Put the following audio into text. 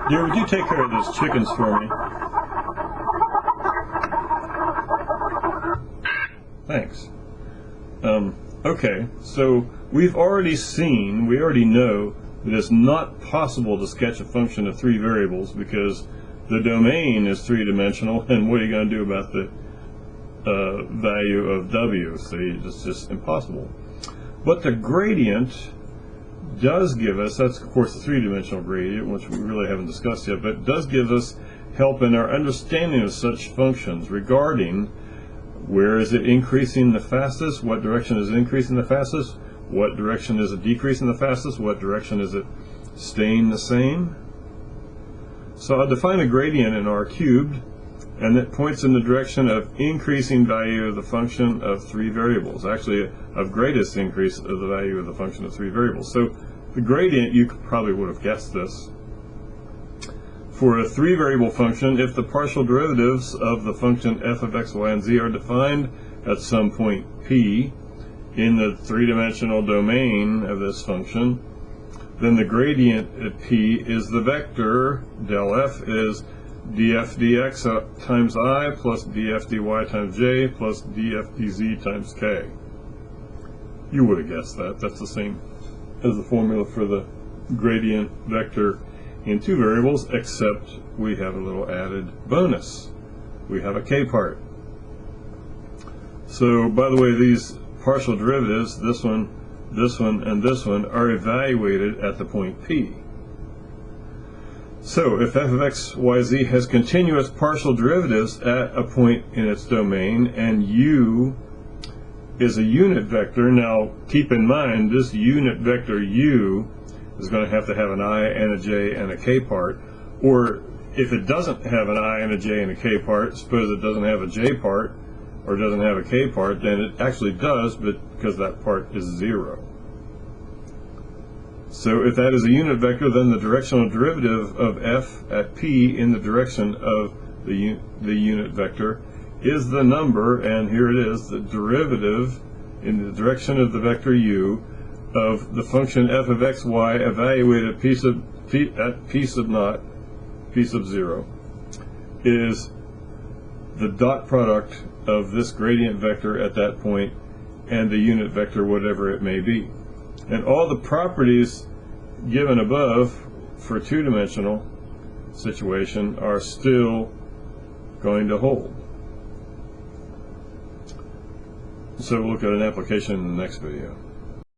Dear, would you take care of those chickens for me? Thanks. Okay, so we already know that it's not possible to sketch a function of three variables because the domain is three-dimensional, and what are you going to do about the value of w? See, it's just impossible. But the gradient does give us, that's of course the three-dimensional gradient, which we really haven't discussed yet, but it does give us help in our understanding of such functions regarding where is it increasing the fastest, what direction is it increasing the fastest, what direction is it decreasing the fastest, what direction is it staying the same. So I'll define a gradient in R cubed, and it points in the direction of increasing value of the function of three variables, actually of greatest increase of the value of the function of three variables. So the gradient, you probably would have guessed this. For a three-variable function, if the partial derivatives of the function f of x, y, and z are defined at some point p in the three-dimensional domain of this function, then the gradient at p is the vector del f is df dx times I plus df dy times j plus df dz times k. You would have guessed that. That's the same as the formula for the gradient vector in two variables, except we have a little added bonus. We have a k part. So, by the way, these partial derivatives, this one, and this one, are evaluated at the point p. So, if f of x, y, z has continuous partial derivatives at a point in its domain, and u is a unit vector, now keep in mind this unit vector u is going to have an I and a j and a k part, or if it doesn't have an I and a j and a k part, suppose it doesn't have a j part or doesn't have a k part, then it actually does, but because that part is 0. So if that is a unit vector, then the directional derivative of f at p in the direction of the unit vector is the number, and here it is, the derivative in the direction of the vector u of the function f of x, y evaluated at p sub 0 is the dot product of this gradient vector at that point and the unit vector, whatever it may be. And all the properties given above for a two-dimensional situation are still going to hold. So we'll look at an application in the next video.